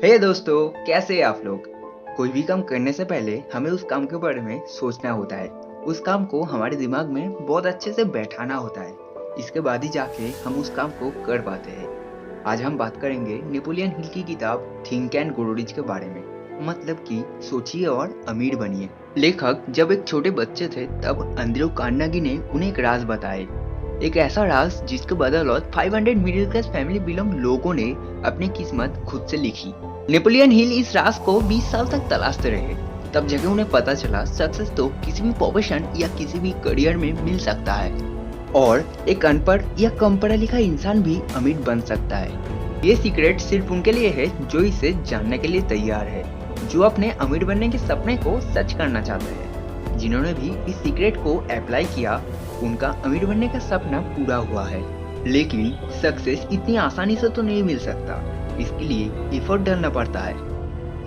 हे दोस्तों, कैसे हैं आप लोग। कोई भी काम करने से पहले हमें उस काम के बारे में सोचना होता है। उस काम को हमारे दिमाग में बहुत अच्छे से बैठाना होता है। इसके बाद ही जाके हम उस काम को कर पाते हैं। आज हम बात करेंगे नेपोलियन हिल की किताब थिंक एंड ग्रो रिच के बारे में। मतलब कि सोचिए और अमीर बनिए। लेखक जब एक छोटे बच्चे थे तब एंड्रयू कार्नेगी ने उन्हें एक राज बताए। एक ऐसा राज जिसके बदौलत 500 मिडिल क्लास फैमिली बिलोंग लोगों ने अपनी किस्मत खुद से लिखी। नेपोलियन हिल इस राज को 20 साल तक तलाशते रहे। तब जाके उन्हें पता चला सक्सेस तो किसी भी प्रोफेशन या किसी भी करियर में मिल सकता है और एक अनपढ़ या कम पढ़ा लिखा इंसान भी अमीर बन सकता है। ये सीक्रेट सिर्फ उनके लिए है जो इसे जानने के लिए तैयार है, जो अपने अमीर बनने के सपने को सच करना चाहते हैं। जिन्होंने भी इस सीक्रेट को अप्लाई किया उनका अमीर बनने का सपना पूरा हुआ है। लेकिन सक्सेस इतनी आसानी से तो नहीं मिल सकता, इसके लिए एफर्ट डालना पड़ता है।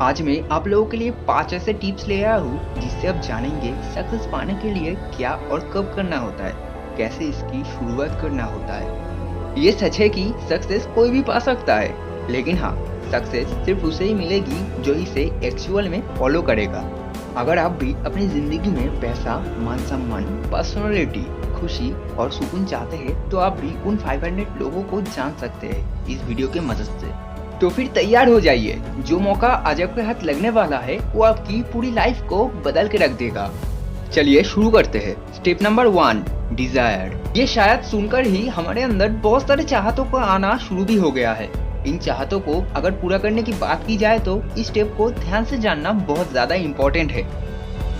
आज मैं आप लोगों के लिए 5 ऐसे टिप्स ले आया हूँ जिससे आप जानेंगे सक्सेस पाने के लिए क्या और कब करना होता है, कैसे इसकी शुरुआत करना होता है। ये सच है कि सक्सेस कोई भी पा सकता है, लेकिन हाँ, सक्सेस सिर्फ उसे ही मिलेगी जो इसे एक्चुअल में फॉलो करेगा। अगर आप भी अपनी जिंदगी में पैसा, मान सम्मान, पर्सनालिटी, खुशी और सुकून चाहते हैं तो आप भी उन 500 लोगों को जान सकते हैं इस वीडियो के मदद से। तो फिर तैयार हो जाइए, जो मौका आज आपके हाथ लगने वाला है वो आपकी पूरी लाइफ को बदल के रख देगा। चलिए शुरू करते हैं। Step number 1, desire. ये शायद सुनकर ही हमारे अंदर बहुत सारे चाहतों का आना शुरू भी हो गया है। इन चाहतों को अगर पूरा करने की बात की जाए तो इस स्टेप को ध्यान से जानना बहुत ज्यादा इम्पोर्टेंट है।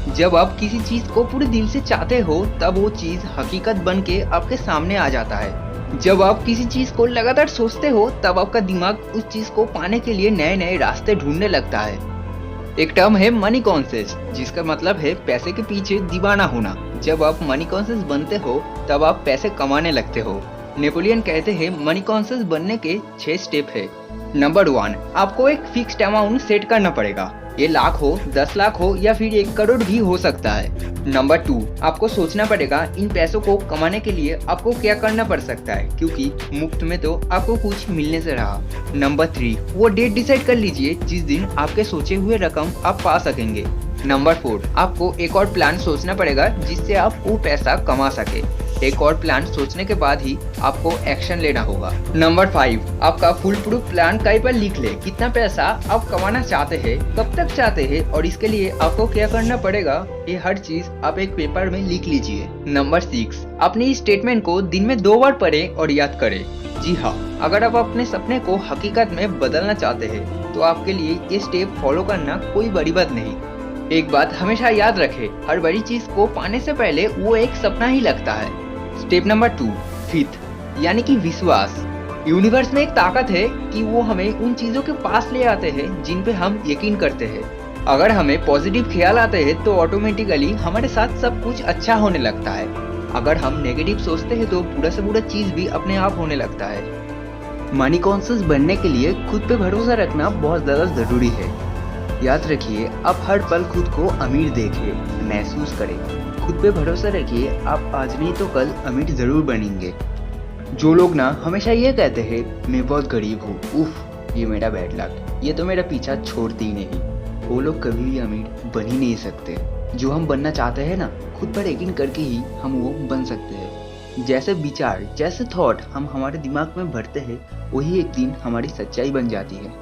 जब आप किसी चीज को पूरे दिल से चाहते हो तब वो चीज हकीकत बन के आपके सामने आ जाता है। जब आप किसी चीज को लगातार सोचते हो तब आपका दिमाग उस चीज को पाने के लिए नए नए रास्ते ढूंढने लगता है। एक टर्म है मनी कॉन्शियस, जिसका मतलब है पैसे के पीछे दीवाना होना। जब आप मनी कॉन्शियस बनते हो तब आप पैसे कमाने लगते हो। नेपोलियन कहते हैं मनी कॉन्शियस बनने के 6 स्टेप है। नंबर 1, आपको एक फिक्स्ड अमाउंट सेट करना पड़ेगा। ये लाख हो, 10 लाख हो या फिर 1 करोड़ भी हो सकता है। नंबर 2, आपको सोचना पड़ेगा इन पैसों को कमाने के लिए आपको क्या करना पड़ सकता है, क्योंकि मुफ्त में तो आपको कुछ मिलने से रहा। नंबर 3, वो डेट डिसाइड कर लीजिए जिस दिन आपके सोचे हुए रकम आप पा सकेंगे। नंबर 4, आपको एक और प्लान सोचना पड़ेगा जिससे आप वो पैसा कमा सके। एक और प्लान सोचने के बाद ही आपको एक्शन लेना होगा। नंबर 5, आपका फुल प्रूफ प्लान कहीं पर लिख ले। कितना पैसा आप कमाना चाहते हैं, कब तक चाहते हैं और इसके लिए आपको क्या करना पड़ेगा, ये हर चीज आप एक पेपर में लिख लीजिए। नंबर 6, अपनी इस स्टेटमेंट को दिन में 2 बार पढ़ें और याद करें। जी हाँ, अगर आप अपने सपने को हकीकत में बदलना चाहते हैं तो आपके लिए ये स्टेप फॉलो करना कोई बड़ी बात नहीं। एक बात हमेशा याद रखें, हर बड़ी चीज को पाने से पहले वो एक सपना ही लगता है। स्टेप नंबर 2, फिथ, यानी कि विश्वास। यूनिवर्स में एक ताकत है कि वो हमें उन चीजों के पास ले आते हैं जिन पे हम यकीन करते हैं। अगर हमें पॉजिटिव ख्याल आते हैं तो ऑटोमेटिकली हमारे साथ सब कुछ अच्छा होने लगता है। अगर हम नेगेटिव सोचते हैं तो बुरा से बुरा चीज भी अपने आप होने लगता है। मनी कॉन्शियस बनने के लिए खुद पे भरोसा रखना बहुत ज्यादा जरूरी है। याद रखिए, आप हर पल खुद को अमीर देखें, महसूस करें। खुद पे भरोसा रखिए, आप आज नहीं तो कल अमीर जरूर बनेंगे। जो लोग ना हमेशा ये कहते हैं मैं बहुत गरीब हूँ, उफ ये मेरा बैड लक, ये तो मेरा पीछा छोड़ती ही नहीं, वो लोग कभी भी अमीर बन ही नहीं सकते। जो हम बनना चाहते हैं ना, खुद पर यकीन करके ही हम वो बन सकते हैं। जैसे विचार, जैसे थॉट हम हमारे दिमाग में भरते हैं वही एक दिन हमारी सच्चाई बन जाती है।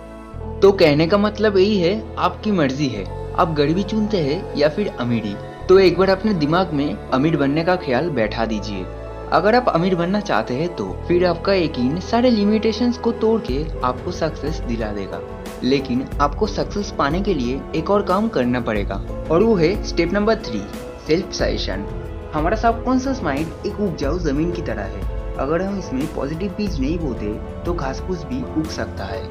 तो कहने का मतलब यही है, आपकी मर्जी है, आप गरीबी चुनते हैं या फिर अमीरी। तो एक बार अपने दिमाग में अमीर बनने का ख्याल बैठा दीजिए। अगर आप अमीर बनना चाहते हैं तो फिर आपका यकीन सारे लिमिटेशंस को तोड़ के आपको सक्सेस दिला देगा। लेकिन आपको सक्सेस पाने के लिए एक और काम करना पड़ेगा और वो है स्टेप नंबर 3, सेल्फ सजेशन। हमारा सबकॉन्शियस माइंड एक उपजाऊ जमीन की तरह है। अगर हम इसमें पॉजिटिव बीज नहीं बोते तो घास फूस भी उग सकता है।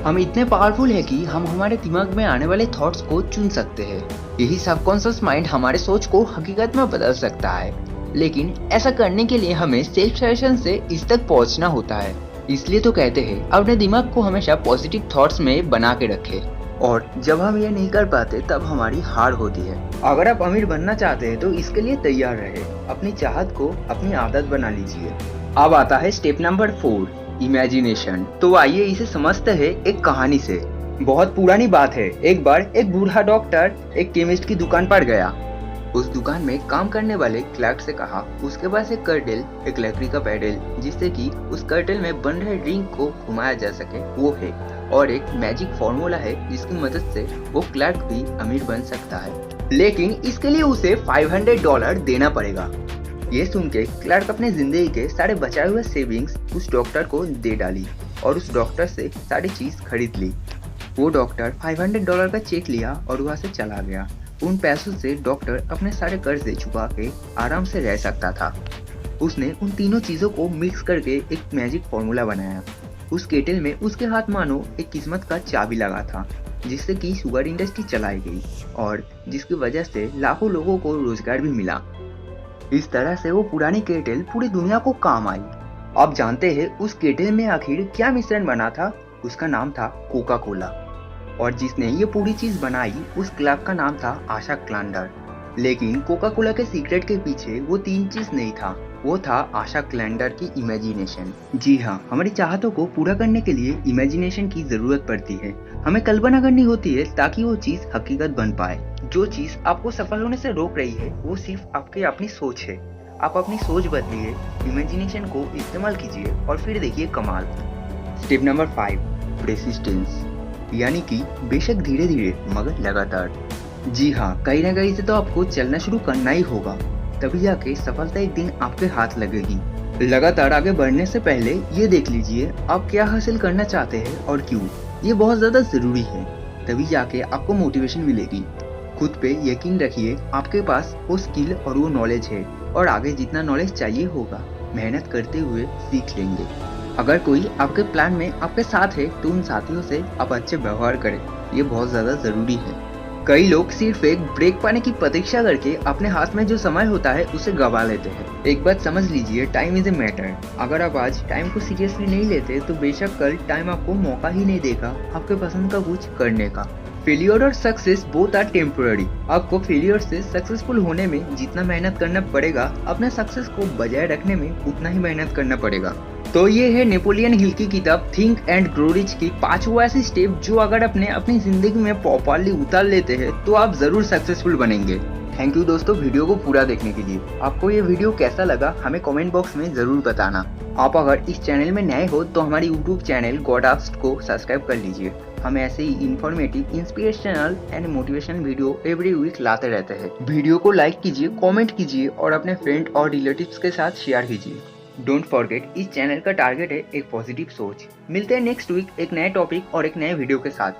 हम इतने पावरफुल है कि हम हमारे दिमाग में आने वाले थॉट्स को चुन सकते हैं। यही सबकॉन्शियस माइंड हमारे सोच को हकीकत में बदल सकता है। लेकिन ऐसा करने के लिए हमें सेल्फ सजेशन से इस तक पहुंचना होता है। इसलिए तो कहते हैं अपने दिमाग को हमेशा पॉजिटिव थॉट्स में बना के रखें। और जब हम ये नहीं कर पाते तब हमारी हार होती है। अगर आप अमीर बनना चाहते हैं तो इसके लिए तैयार रहे, अपनी चाहत को अपनी आदत बना लीजिए। अब आता है स्टेप नंबर 4, इमेजिनेशन। तो आइए इसे समझते हैं एक कहानी से। बहुत पुरानी बात है। एक बार एक बूढ़ा डॉक्टर एक केमिस्ट की दुकान पर गया। उस दुकान में काम करने वाले क्लर्क से कहा उसके पास एक कर्टेल, एक लकड़ी का पैडल जिससे कि उस कर्टेल में बन रहे रिंग को घुमाया जा सके वो है, और एक मैजिक फॉर्मूला है जिसकी मदद से वो क्लर्क भी अमीर बन सकता है, लेकिन इसके लिए उसे $500 देना पड़ेगा। ये सुन के क्लर्क अपने जिंदगी के सारे बचाए हुए सेविंग्स उस डॉक्टर को दे डाली और उस डॉक्टर से सारी चीज खरीद ली। वो डॉक्टर $500 का चेक लिया और वहाँ से चला गया। उन पैसों से डॉक्टर अपने सारे कर्जे चुका के आराम से रह सकता था। उसने उन तीनों चीजों को मिक्स करके एक मैजिक फॉर्मूला बनाया। उस केटल में उसके हाथ मानो एक किस्मत का चाबी लगा था, जिससे कि शुगर इंडस्ट्री चलाई गई और जिसकी वजह से लाखों लोगों को रोजगार भी मिला। इस तरह से वो पुरानी केटल पूरी दुनिया को काम आई। आप जानते हैं उस केटल में आखिर क्या मिश्रण बना था? उसका नाम था कोका कोला, और जिसने ये पूरी चीज बनाई उस क्लर्क का नाम था आशा क्लैंडर। लेकिन कोका कोला के सीक्रेट के पीछे वो तीन चीज नहीं था, वो था आशा क्लैंडर की इमेजिनेशन। जी हाँ, हमारी चाहतों को पूरा करने के लिए इमेजिनेशन की जरूरत पड़ती है। हमें कल्पना करनी होती है ताकि वो चीज हकीकत बन पाए। जो चीज आपको सफल होने से रोक रही है वो सिर्फ आपकी अपनी सोच है। आप अपनी सोच बदलिए, इमेजिनेशन को इस्तेमाल कीजिए और फिर देखिए कमाल। स्टेप नंबर 5, रेसिस्टेंस, यानी कि बेशक धीरे धीरे मगर लगातार। जी हाँ, कहीं ना कहीं से तो आपको चलना शुरू करना ही होगा, तभी जाके सफलता एक दिन आपके हाथ लगेगी। लगातार आगे बढ़ने से पहले ये देख लीजिए आप क्या हासिल करना चाहते हैं और क्यों। ये बहुत ज्यादा जरूरी है, तभी जाके आपको मोटिवेशन मिलेगी। खुद पे यकीन रखिए, आपके पास वो स्किल और वो नॉलेज है, और आगे जितना नॉलेज चाहिए होगा मेहनत करते हुए सीख लेंगे। अगर कोई आपके प्लान में आपके साथ है तो उन साथियों से आप अच्छे व्यवहार करें, ये बहुत ज्यादा जरूरी है। कई लोग सिर्फ एक ब्रेक पाने की प्रतीक्षा करके अपने हाथ में जो समय होता है उसे गवा लेते हैं। एक बात समझ लीजिए, टाइम इज ए मैटर। अगर आप आज टाइम को सीरियसली नहीं लेते तो बेशक कल टाइम आपको मौका ही नहीं देगा आपके पसंद का कुछ करने का। फेलियर और सक्सेस बोथ आर टेम्पोररी। आपको फेलियर से सक्सेसफुल होने में जितना मेहनत करना पड़ेगा, अपने सक्सेस को बजाय रखने में उतना ही मेहनत करना पड़ेगा। तो ये है नेपोलियन हिल की किताब थिंक एंड ग्रो रिच की 5 वो ऐसे स्टेप जो अगर अपनी जिंदगी में प्रॉपरली उतार लेते हैं तो आप जरूर सक्सेसफुल बनेंगे। थैंक यू दोस्तों वीडियो को पूरा देखने के लिए। आपको ये वीडियो कैसा लगा हमें कमेंट बॉक्स में जरूर बताना। आप अगर इस चैनल में नए हो तो हमारे यूट्यूब चैनल गॉड आस्क्ड को सब्सक्राइब कर लीजिए। हम ऐसे ही informative, inspirational and motivational video every week लाते रहते हैं। वीडियो को लाइक कीजिए, कमेंट कीजिए और अपने फ्रेंड और रिलेटिव्स के साथ शेयर कीजिए। डोंट फॉरगेट, इस चैनल का टारगेट है एक पॉजिटिव सोच। मिलते हैं नेक्स्ट वीक एक नए टॉपिक और एक नए वीडियो के साथ।